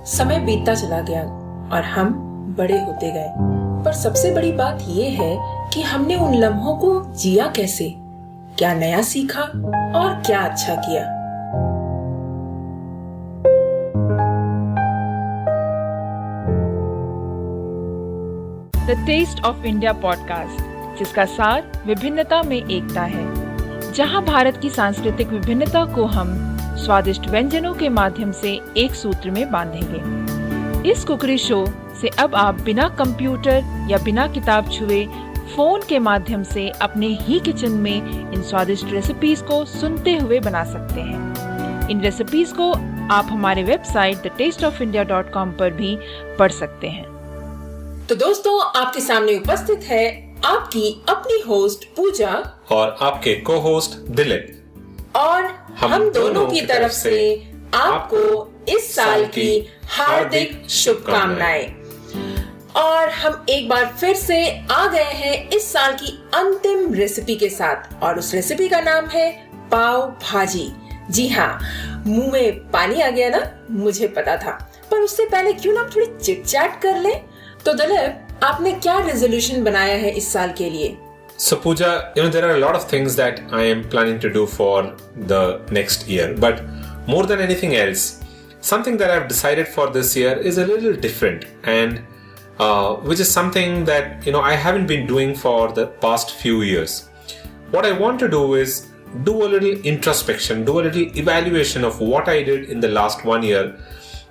समय बीतता चला गया और हम बड़े होते गए, पर सबसे बड़ी बात यह है कि हमने उन लम्हों को जिया कैसे, क्या नया सीखा और क्या अच्छा किया। The taste of India podcast, जिसका सार विभिन्नता में एकता है, जहां भारत की सांस्कृतिक विभिन्नता को हम स्वादिष्ट व्यंजनों के माध्यम से एक सूत्र में बांधेंगे। इस कुकरी शो से अब आप बिना कंप्यूटर या बिना किताब छुए फोन के माध्यम से अपने ही किचन में इन स्वादिष्ट रेसिपीज को सुनते हुए बना सकते हैं। इन रेसिपीज को आप हमारे वेबसाइट thetasteofindia.com पर भी पढ़ सकते हैं। तो दोस्तों, आपके सामने उपस्थित है आपकी अपनी होस्ट पूजा और आपके को होस्ट दिलीप, और हम दोनों की तरफ से आपको इस साल की हार्दिक शुभकामनाएं। और हम एक बार फिर से आ गए हैं इस साल की अंतिम रेसिपी के साथ, और उस रेसिपी का नाम है पाव भाजी। जी हाँ, मुंह में पानी आ गया ना, मुझे पता था। पर उससे पहले क्यों ना थोड़ी चिट चैट कर ले। तो दिलीप, आपने क्या रेजोल्यूशन बनाया है इस साल के लिए? So Pooja, there are a lot of things that I am planning to do for the next year, but more than anything else, something that I've decided for this year is a little different, and which is something that I haven't been doing for the past few years. What I want to do is do a little introspection, do a little evaluation of what I did in the last 1 year,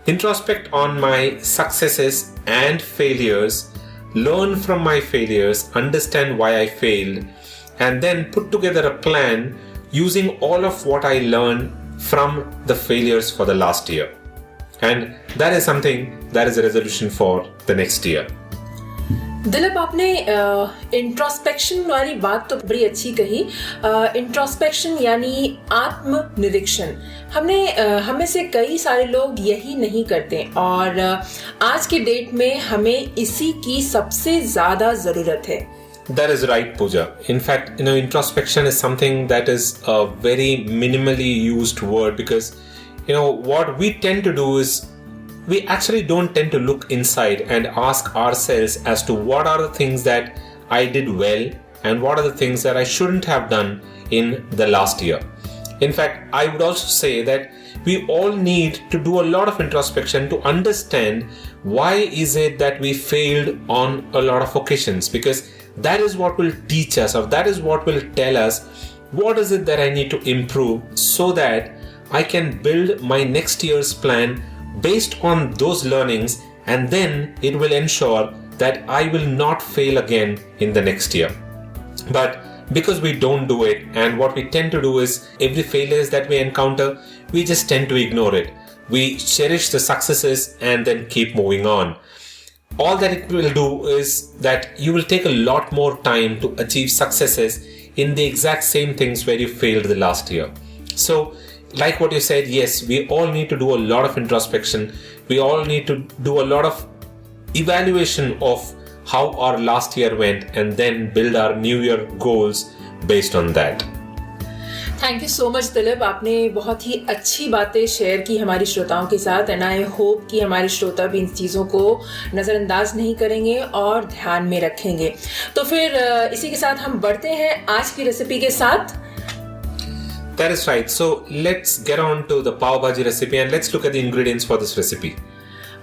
introspect on my successes and failures, learn from my failures, understand why I failed, and then put together a plan using all of what I learned from the failures for the last year. And that is something that is a resolution for the next year. Dilip, आपने introspection वाली बात तो बड़ी अच्छी कही। Introspection यानी आत्मनिरीक्षण। हमें से कई सारे लोग यही नहीं करते, और आज के डेट में हमें इसी की सबसे ज्यादा जरूरत है। That is right, Pooja. In fact, introspection is something that is a very minimally used word, because what we tend to do is we actually don't tend to look inside and ask ourselves as to what are the things that I did well and what are the things that I shouldn't have done in the last year. In fact, I would also say that we all need to do a lot of introspection to understand why is it that we failed on a lot of occasions, because that is what will teach us, or that is what will tell us what is it that I need to improve, so that I can build my next year's plan based on those learnings, and then it will ensure that I will not fail again in the next year. But because we don't do it, and what we tend to do is every failures that we encounter, we just tend to ignore it. We cherish the successes and then keep moving on. All that it will do is that you will take a lot more time to achieve successes in the exact same things where you failed the last year. So like what you said, yes, we all need to do a lot of introspection. We all need to do a lot of evaluation of how our last year went, and then build our new year goals based on that. Thank you so much Dilip, आपने बहुत ही अच्छी बातें share की हमारी श्रोताओं के साथ, and I hope कि हमारे श्रोता भी इन चीज़ों को नज़रअंदाज नहीं करेंगे और ध्यान में रखेंगे। तो फिर इसी के साथ हम बढ़ते हैं आज की रेसिपी के साथ। That is right. So let's get on to the pav bhaji recipe, and let's look at the ingredients for this recipe.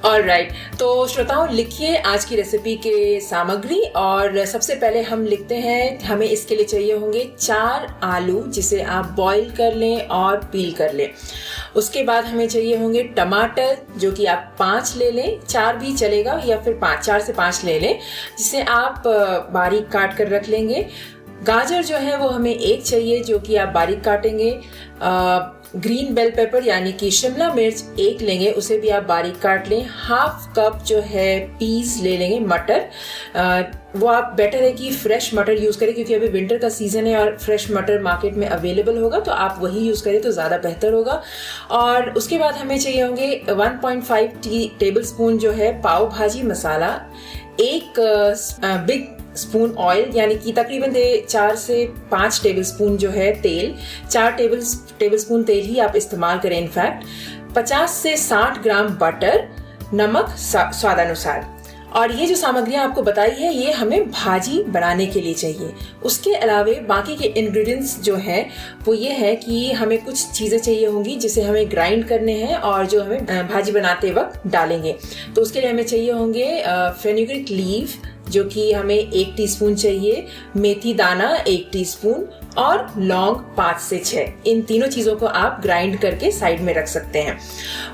Alright, तो श्रोताओं, लिखिए आज की रेसिपी के सामग्री। और सबसे पहले हम लिखते हैं, हमें इसके लिए चाहिए होंगे 4 आलू, जिसे आप बॉईल कर लें और पील कर लें। उसके बाद हमें चाहिए होंगे टमाटर, जो कि आप 5 ले लें, 4 भी चलेगा, या फिर 4 से 5 ले लें, जिसे आप बारीक काट कर रख लेंगे। गाजर जो है वो हमें 1 चाहिए, जो कि आप बारीक काटेंगे। ग्रीन बेल पेपर यानी कि शिमला मिर्च 1 लेंगे, उसे भी आप बारीक काट लें। हाफ कप जो है पीस ले लेंगे, मटर। वो आप बेटर है कि फ्रेश मटर यूज़ करें, क्योंकि अभी विंटर का सीज़न है और फ्रेश मटर मार्केट में अवेलेबल होगा, तो आप वही यूज़ करें तो ज़्यादा बेहतर होगा। और उसके बाद हमें चाहिए होंगे 1.5 टेबल स्पून जो है पाव भाजी मसाला, 1 बिग स्पून ऑयल, यानी कि तकरीबन 4 से 5 टेबल स्पून जो है तेल, 4 टेबल स्पून तेल ही आप इस्तेमाल करें इनफैक्ट। 50 से 60 ग्राम बटर, नमक स्वादानुसार। और ये जो सामग्रियां आपको बताई है ये हमें भाजी बनाने के लिए चाहिए। उसके अलावे बाकी के इंग्रेडिएंट्स जो हैं वो ये है कि हमें कुछ चीज़ें चाहिए होंगी जिसे हमें ग्राइंड करने हैं और जो हमें भाजी बनाते वक्त डालेंगे। तो उसके लिए हमें चाहिए होंगे फेनुग्रीक लीफ जो कि हमें 1 टीस्पून चाहिए, मेथी दाना 1 टीस्पून और लौंग 5 से 6। इन तीनों चीज़ों को आप ग्राइंड करके साइड में रख सकते हैं।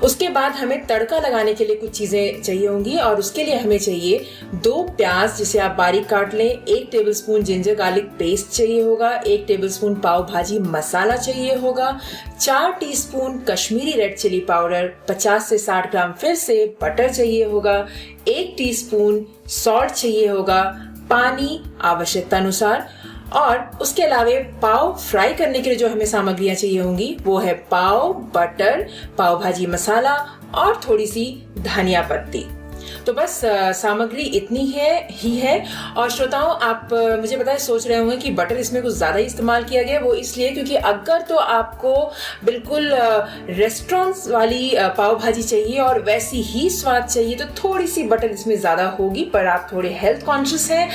उसके बाद हमें तड़का लगाने के लिए कुछ चीज़ें चाहिए होंगी और उसके लिए हमें चाहिए 2 प्याज जिसे आप बारीक काट लें, 1 टेबलस्पून जिंजर गार्लिक पेस्ट चाहिए होगा, 1 टेबलस्पून पाव भाजी मसाला चाहिए होगा, 4 teaspoon Kashmiri red chilli powder, 50 से 60 ग्राम फिर से बटर चाहिए होगा, 1 टीस्पून सॉल्ट चाहिए होगा, पानी आवश्यकता अनुसार। और उसके अलावे पाव फ्राई करने के लिए जो हमें सामग्रियां चाहिए होंगी वो है पाव, बटर, पाव भाजी मसाला और थोड़ी सी धनिया पत्ती। तो बस सामग्री इतनी ही है। और श्रोताओं, आप मुझे बताएं सोच रहे होंगे कि बटर इसमें कुछ ज़्यादा इस्तेमाल किया गया। वो इसलिए क्योंकि अगर तो आपको बिल्कुल रेस्टोरेंट्स वाली पाव भाजी चाहिए और वैसी ही स्वाद चाहिए तो थोड़ी सी बटर इसमें ज़्यादा होगी। पर आप थोड़े हेल्थ कॉन्शियस हैं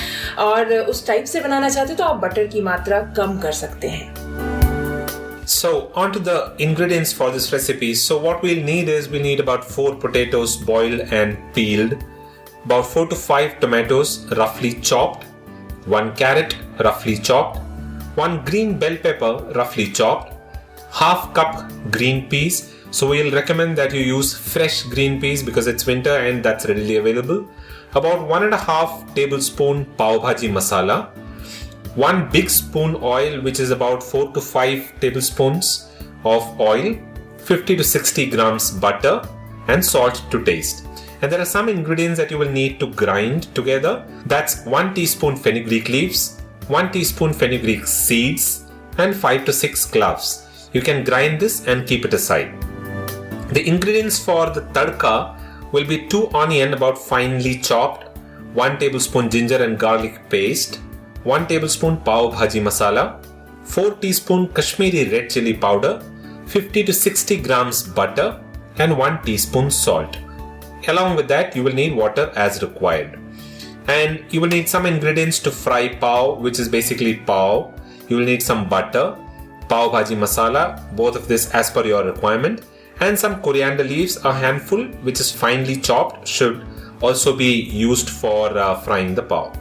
और उस टाइप से बनाना चाहते हैं तो आप बटर की मात्रा कम कर सकते हैं। So on to the ingredients for this recipe. So what we'll need is we need about 4 potatoes boiled and peeled, about 4 to 5 tomatoes roughly chopped, 1 carrot roughly chopped, 1 green bell pepper roughly chopped, half cup green peas. So we'll recommend that you use fresh green peas because it's winter and that's readily available. About 1.5 tablespoon pav bhaji masala, 1 big spoon oil which is about 4 to 5 tablespoons of oil, 50 to 60 grams butter and salt to taste. And there are some ingredients that you will need to grind together. That's 1 teaspoon fenugreek leaves, 1 teaspoon fenugreek seeds and 5 to 6 cloves. You can grind this and keep it aside. The ingredients for the tadka will be 2 onion about finely chopped, 1 tablespoon ginger and garlic paste, 1 tablespoon pav bhaji masala, 4 teaspoon Kashmiri red chili powder, 50 to 60 grams butter and 1 teaspoon salt. Along with that, you will need water as required. And you will need some ingredients to fry pav, which is basically pav. You will need some butter, pav bhaji masala, both of this as per your requirement, and some coriander leaves, a handful which is finely chopped should also be used for frying the pav.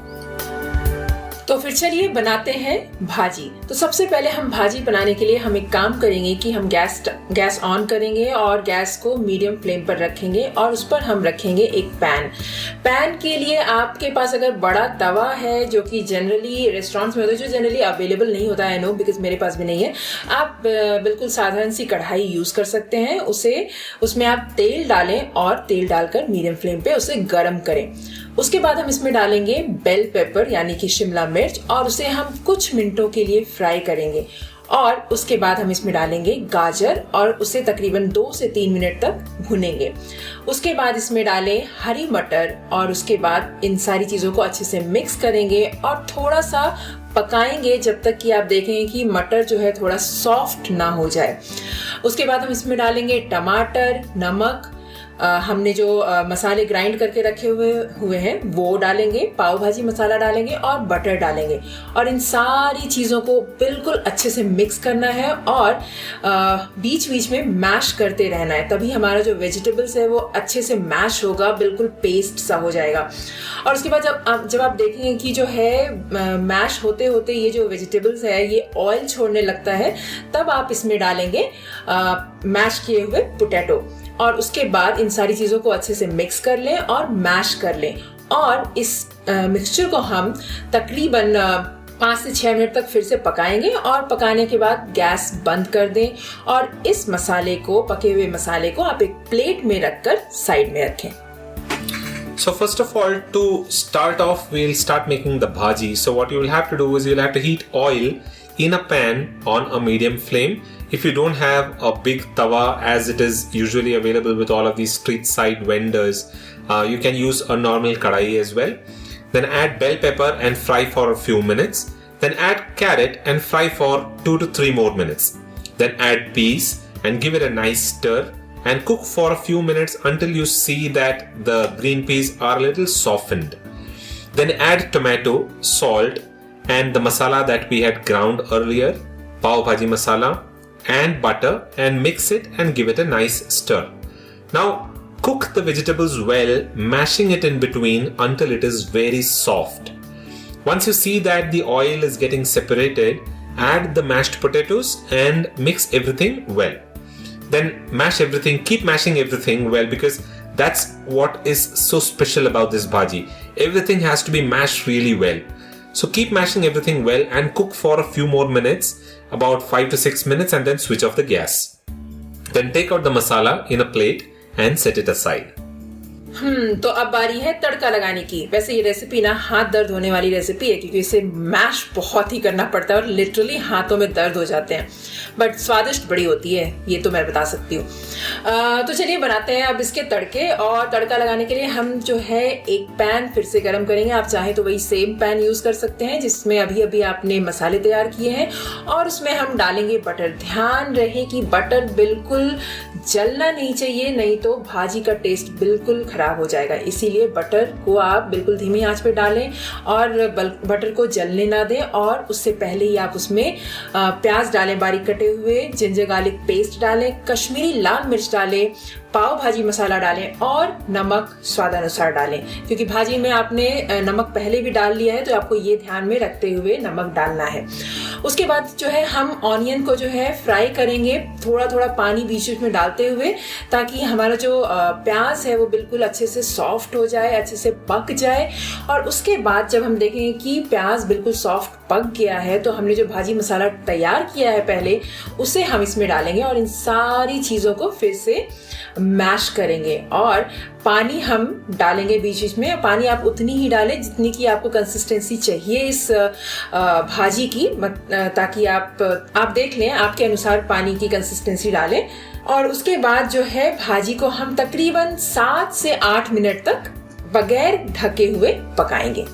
तो फिर चलिए बनाते हैं भाजी। तो सबसे पहले हम भाजी बनाने के लिए हम एक काम करेंगे कि हम गैस ऑन करेंगे और गैस को मीडियम फ्लेम पर रखेंगे और उस पर हम रखेंगे एक पैन के लिए आपके पास अगर बड़ा तवा है जो कि जनरली रेस्टोरेंट्स में होता है, जो जनरली अवेलेबल नहीं होता है, नो बिकॉज मेरे पास भी नहीं है, आप बिल्कुल साधारण सी कढ़ाई यूज कर सकते हैं। उसमें आप तेल डालें और तेल डालकर मीडियम फ्लेम पे उसे गर्म करें। उसके बाद हम इसमें डालेंगे बेल पेपर यानी कि शिमला मिर्च और उसे हम कुछ मिनटों के लिए फ्राई करेंगे। और उसके बाद हम इसमें डालेंगे गाजर और उसे तकरीबन 2 से 3 मिनट तक भुनेंगे। उसके बाद इसमें डालें हरी मटर और उसके बाद इन सारी चीज़ों को अच्छे से मिक्स करेंगे और थोड़ा सा पकाएंगे जब तक कि आप देखें कि मटर जो है थोड़ा सॉफ्ट ना हो जाए। उसके बाद हम इसमें डालेंगे टमाटर, नमक, हमने जो मसाले ग्राइंड करके रखे हुए हैं वो डालेंगे, पाव भाजी मसाला डालेंगे और बटर डालेंगे और इन सारी चीज़ों को बिल्कुल अच्छे से मिक्स करना है और बीच बीच में मैश करते रहना है, तभी हमारा जो वेजिटेबल्स है वो अच्छे से मैश होगा, बिल्कुल पेस्ट सा हो जाएगा। और उसके बाद जब आप देखेंगे कि जो है मैश होते होते ये जो वेजिटेबल्स है ये ऑयल छोड़ने लगता है, तब आप इसमें डालेंगे मैश किए हुए पोटैटो और उसके बाद इन सारी चीज़ों को अच्छे से मिक्स कर लें और मैश कर लें। और इस मिक्सचर को हम तकरीबन 5 से 6 मिनट तक फिर से पकाएंगे और पकाने के बाद गैस बंद कर दें और इस पके हुए मसाले को आप एक प्लेट में रखकर साइड में रखें। So first of all, to start off, we'll start making the bhaji. So what you will have to do is you'll have to heat oil in a pan on a medium flame. If you don't have a big tawa as it is usually available with all of these street side vendors, you can use a normal kadai as well. Then add bell pepper and fry for a few minutes. Then add carrot and fry for 2 to 3 more minutes. Then add peas and give it a nice stir and cook for a few minutes until you see that the green peas are a little softened. Then add tomato, salt and the masala that we had ground earlier, pav bhaji masala, and butter, and mix it and give it a nice stir. Now cook the vegetables well, mashing it in between until it is very soft. Once you see that the oil is getting separated, add the mashed potatoes and mix everything well. Then mash everything, keep mashing everything well, because that's what is so special about this bhaji. Everything has to be mashed really well. So keep mashing everything well and cook for a few more minutes, about 5 to 6 minutes, and then switch off the gas. Then take out the masala in a plate and set it aside. तो अब बारी है तड़का लगाने की। वैसे ये recipe ना हाथ दर्द होने वाली रेसिपी है, क्योंकि इसे मैश बहुत ही करना पड़ता है और लिटरली हाथों में दर्द हो जाते हैं, बट स्वादिष्ट बड़ी होती है, ये तो मैं बता सकती हूँ। तो चलिए बनाते हैं अब इसके तड़के। और तड़का लगाने के लिए हम जो है एक पैन फिर से गर्म करेंगे। आप चाहें तो वही सेम पैन यूज कर सकते हैं जिसमें अभी अभी आपने मसाले तैयार किए हैं, और उसमें हम डालेंगे बटर। ध्यान रहे कि बटर बिल्कुल जलना नहीं चाहिए, नहीं तो भाजी का टेस्ट बिल्कुल खराब हो जाएगा। इसीलिए बटर को आप बिल्कुल धीमी आंच पे डालें और बटर को जलने ना दें। और उससे पहले ही आप उसमें प्याज डालें, बारीक कटे हुए, जिंजर गार्लिक पेस्ट डालें, कश्मीरी लाल मिर्च डालें, पाव भाजी मसाला डालें और नमक स्वादानुसार डालें, क्योंकि भाजी में आपने नमक पहले भी डाल लिया है, तो आपको ये ध्यान में रखते हुए नमक डालना है। उसके बाद जो है हम ऑनियन को जो है फ्राई करेंगे, थोड़ा थोड़ा पानी बीच बीच में डालते हुए, ताकि हमारा जो प्याज है वो बिल्कुल अच्छे से सॉफ्ट हो जाए, अच्छे से पक जाए। और उसके बाद जब हम देखेंगे कि प्याज बिल्कुल सॉफ्ट पक गया है, तो हमने जो भाजी मसाला तैयार किया है पहले, उसे हम इसमें डालेंगे और इन सारी चीज़ों को फिर से मैश करेंगे। और पानी हम डालेंगे बीच बीच में। पानी आप उतनी ही डालें जितनी की आपको कंसिस्टेंसी चाहिए इस भाजी की, ताकि आप देख लें, आपके अनुसार पानी की कंसिस्टेंसी डालें। और उसके बाद जो है भाजी को हम तकरीबन 7 से 8 मिनट तक बगैर ढके हुए पकाएंगे।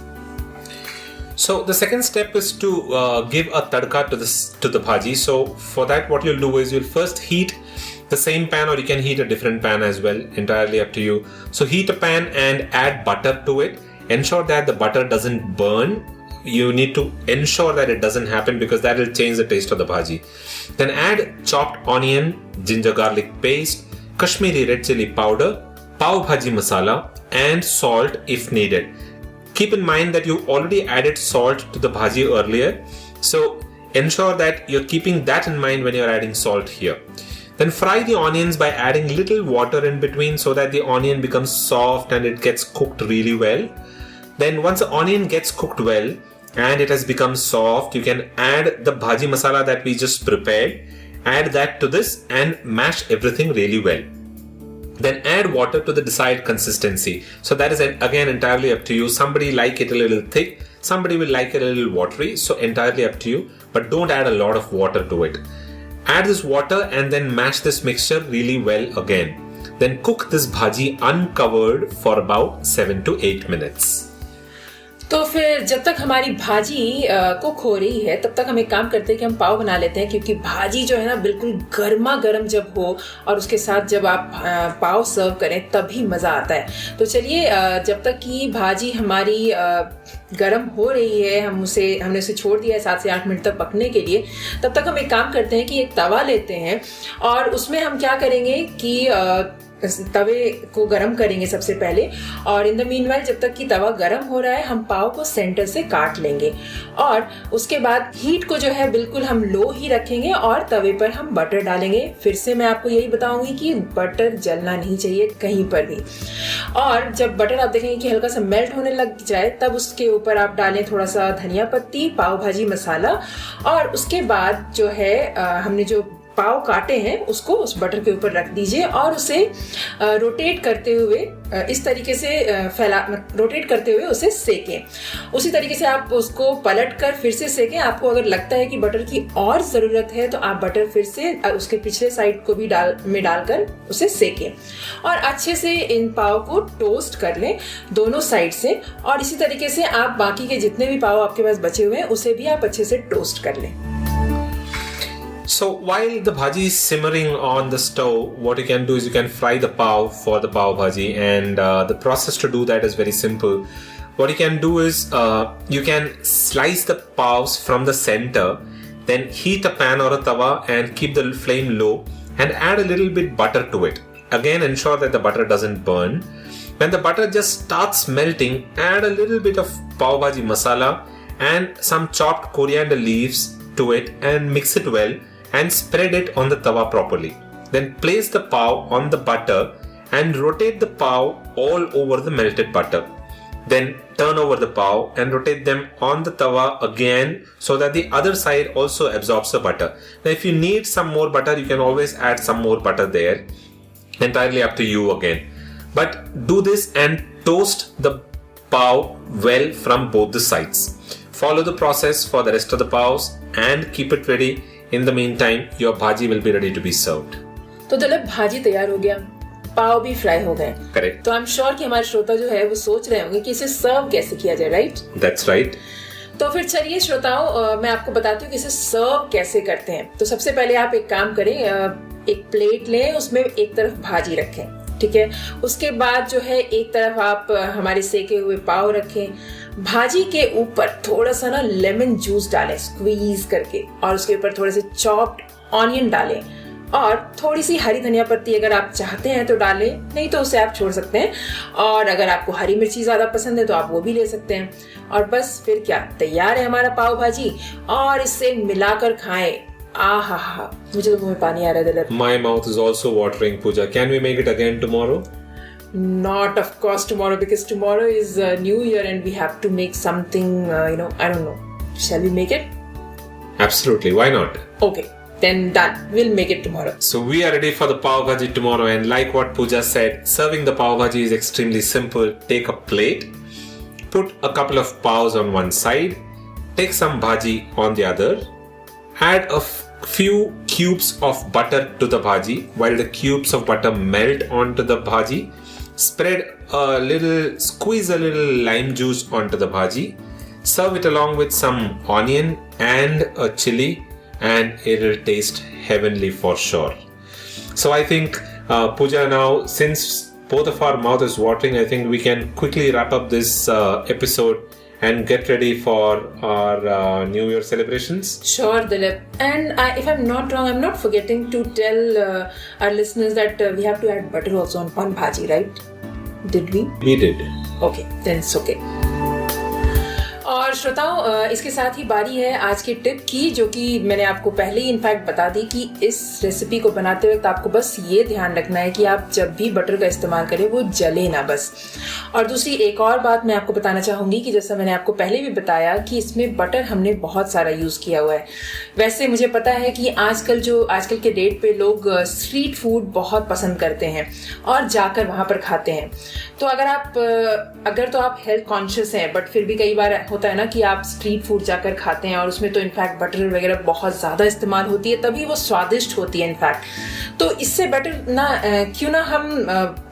So the second step is to give a tadka to the bhaji. So for that, what you'll do is you'll first heat the same pan, or you can heat a different pan as well, entirely up to you. So heat a pan and add butter to it. Ensure that the butter doesn't burn. You need to ensure that it doesn't happen, because that will change the taste of the bhaji. Then add chopped onion, ginger garlic paste, Kashmiri red chili powder, pav bhaji masala, and salt if needed. Keep in mind that you already added salt to the bhaji earlier, so ensure that you're keeping that in mind when you're adding salt here. Then fry the onions by adding little water in between, so that the onion becomes soft and it gets cooked really well. Then once the onion gets cooked well and it has become soft, you can add the bhaji masala that we just prepared, add that to this and mash everything really well. Then add water to the desired consistency. So that is again entirely up to you. Somebody like it a little thick, somebody will like it a little watery, so entirely up to you, but don't add a lot of water to it. Add this water and then mash this mixture really well again. Then cook this bhaji uncovered for about 7 to 8 minutes. तो फिर जब तक हमारी भाजी cook हो रही है, तब तक हम एक काम करते हैं कि हम पाव बना लेते हैं, क्योंकि भाजी जो है ना बिल्कुल गर्मा गर्म जब हो और उसके साथ जब आप पाव सर्व करें तभी मज़ा आता है। तो चलिए, जब तक कि भाजी हमारी गर्म हो रही है, हमने उसे छोड़ दिया है 7 से 8 मिनट तक पकने के लिए, तब तक हम एक काम करते हैं कि एक तवा लेते हैं और उसमें हम क्या करेंगे कि तवे को गरम करेंगे सबसे पहले। और इन द मीनवाइल जब तक कि तवा गरम हो रहा है, हम पाव को सेंटर से काट लेंगे और उसके बाद हीट को जो है बिल्कुल हम लो ही रखेंगे और तवे पर हम बटर डालेंगे। फिर से मैं आपको यही बताऊंगी कि बटर जलना नहीं चाहिए कहीं पर भी। और जब बटर आप देखेंगे कि हल्का सा मेल्ट होने लग जाए, तब उसके ऊपर आप डालें थोड़ा सा धनिया पत्ती, पाव भाजी मसाला, और उसके बाद जो है हमने जो पाव काटे हैं उसको उस बटर के ऊपर रख दीजिए और उसे रोटेट करते हुए इस तरीके से रोटेट करते हुए उसे सेकें। उसी तरीके से आप उसको पलट कर फिर से सेकें। आपको अगर लगता है कि बटर की और ज़रूरत है तो आप बटर फिर से उसके पिछले साइड को भी डालकर उसे सेकें और अच्छे से इन पाव को टोस्ट कर लें दोनों साइड से। और इसी तरीके से आप बाकी के जितने भी पाव आपके पास बचे हुए हैं उसे भी आप अच्छे से टोस्ट कर लें। So while the bhaji is simmering on the stove, what you can do is you can fry the pav for the pav bhaji, and the process to do that is very simple. What you can do is you can slice the pavs from the center, then heat a pan or a tawa and keep the flame low and add a little bit butter to it. Again, ensure that the butter doesn't burn. When the butter just starts melting, add a little bit of pav bhaji masala and some chopped coriander leaves to it and mix it well and spread it on the tawa properly. Then place the pav on the butter and rotate the pav all over the melted butter. Then turn over the pav and rotate them on the tawa again so that the other side also absorbs the butter. Now if you need some more butter, you can always add some more butter there. Entirely up to you again. But do this and toast the pav well from both the sides. Follow the process for the rest of the pavs and keep it ready. In the meantime, your bhaji will be ready to be served. तो दलत भाजी तैयार हो गया, पाव भी fry हो गए. Correct. तो I am sure कि हमारे श्रोता जो है वो सोच रहे होंगे कि इसे सर्व कैसे किया जाए, राइट? That's right. तो फिर चलिए श्रोताओं, मैं आपको बताती हूँ कि इसे सर्व कैसे करते हैं. तो सबसे पहले आप एक काम करें, एक प्लेट लें, उसमें एक तरफ भाजी रखें, ठीक है. उसके बाद जो है एक तरफ आप हमारे सेके हुए पाव रखें. भाजी के ऊपर थोड़ा सा ना लेमन जूस डालें स्क्वीज करके, और उसके ऊपर थोड़े से चॉप्ड ऑनियन डालें और थोड़ी सी हरी धनिया पत्ती अगर आप चाहते हैं तो डालें, नहीं तो उसे आप छोड़ सकते हैं. और अगर आपको हरी मिर्ची ज्यादा पसंद है तो आप वो भी ले सकते हैं. और बस फिर क्या, तैयार है हमारा पाव भाजी, और इससे मिलाकर खाएं. आहा, मुझे तो मुंह में पानी आ रहा है दिलत. My mouth is also watering, Pooja. Can we make it again tomorrow? Not of course tomorrow, because tomorrow is New Year and we have to make something, I don't know. Shall we make it? Absolutely, why not? Okay, then done. We'll make it tomorrow. So we are ready for the pav bhaji tomorrow, and like what Pooja said, serving the pav bhaji is extremely simple. Take a plate, put a couple of pavs on one side, take some bhaji on the other, add a few cubes of butter to the bhaji while the cubes of butter melt onto the bhaji. Squeeze a little lime juice onto the bhaji. Serve it along with some onion and a chili, and it will taste heavenly for sure. So I think, Pooja, now since both of our mouth is watering, I think we can quickly wrap up this episode and get ready for our New Year celebrations. Sure, Dilip. And if I'm not wrong, I'm not forgetting to tell our listeners that we have to add butter also on bhaji, right? Did we? We did. Okay, then it's okay. और श्रोताओं, इसके साथ ही बारी है आज की tip की, जो कि मैंने आपको पहले ही इनफैक्ट बता दी कि इस रेसिपी को बनाते वक्त आपको बस ये ध्यान रखना है कि आप जब भी बटर का इस्तेमाल करें वो जले ना बस. और दूसरी एक और बात मैं आपको बताना चाहूंगी कि जैसा मैंने आपको पहले भी बताया कि इसमें बटर हमने बहुत सारा यूज किया हुआ है. वैसे मुझे पता है कि आजकल के डेट पे लोग स्ट्रीट फूड बहुत पसंद करते हैं और जाकर वहां पर खाते हैं. तो अगर तो आप हेल्थ कॉन्शियस हैं, बट फिर भी कई बार होता है ना कि आप स्ट्रीट फूड जाकर खाते हैं और उसमें तो इनफैक्ट बटर वगैरह बहुत ज्यादा इस्तेमाल होती है, तभी वो स्वादिष्ट होती है इनफैक्ट. तो इससे बेटर ना क्यों ना हम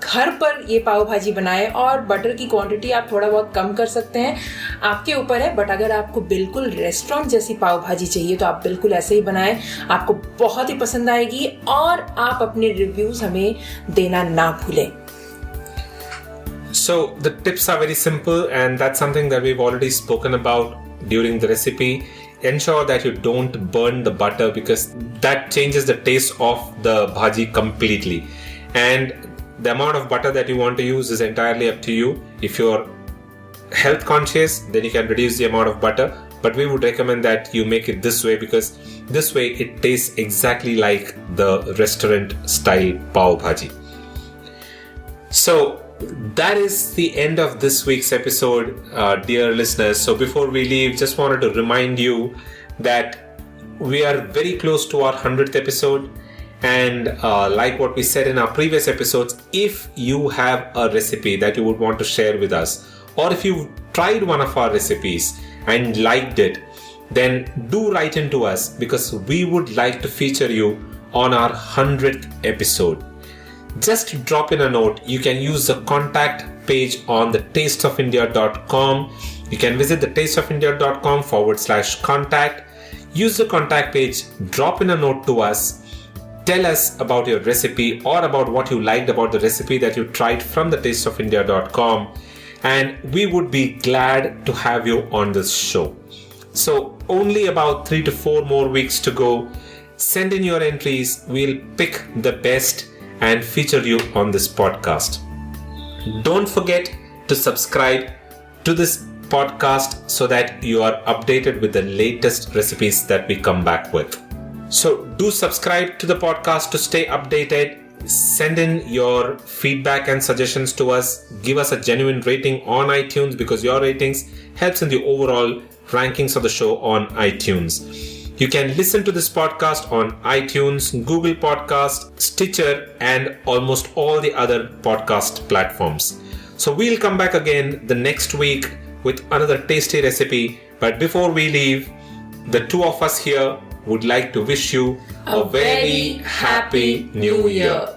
घर पर ये पाव भाजी बनाएं, और बटर की क्वांटिटी आप थोड़ा बहुत कम कर सकते हैं, आपके ऊपर है. बट अगर आपको बिल्कुल रेस्टोरेंट जैसी पाव भाजी चाहिए तो आप बिल्कुल ऐसे ही बनाएं, आपको बहुत ही पसंद आएगी. और आप अपने रिव्यूज हमें देना ना भूलें. So the tips are very simple, and that's something that we've already spoken about during the recipe. Ensure that you don't burn the butter, because that changes the taste of the bhaji completely. And the amount of butter that you want to use is entirely up to you. If you're health conscious, then you can reduce the amount of butter. But we would recommend that you make it this way, because this way it tastes exactly like the restaurant style pav bhaji. So that is the end of this week's episode, dear listeners. So before we leave, just wanted to remind you that we are very close to our 100th episode, and like what we said in our previous episodes, if you have a recipe that you would want to share with us, or if you've tried one of our recipes and liked it, then do write into us, because we would like to feature you on our 100th episode. Just drop in a note. You can use the contact page on the tasteofindia.com. You can visit the tasteofindia.com/contact. use the contact page, drop in a note to us, tell us about your recipe or about what you liked about the recipe that you tried from thetasteofindia.com, and we would be glad to have you on this show. So only about 3 to 4 more weeks to go. Send in your entries. We'll pick the best and feature you on this podcast. Don't forget to subscribe to this podcast so that you are updated with the latest recipes that we come back with. So do subscribe to the podcast to stay updated. Send in your feedback and suggestions to us. Give us a genuine rating on iTunes, because your ratings helps in the overall rankings of the show on iTunes. You can listen to this podcast on iTunes, Google Podcast, Stitcher, and almost all the other podcast platforms. So we'll come back again the next week with another tasty recipe. But before we leave, the two of us here would like to wish you a very happy new year.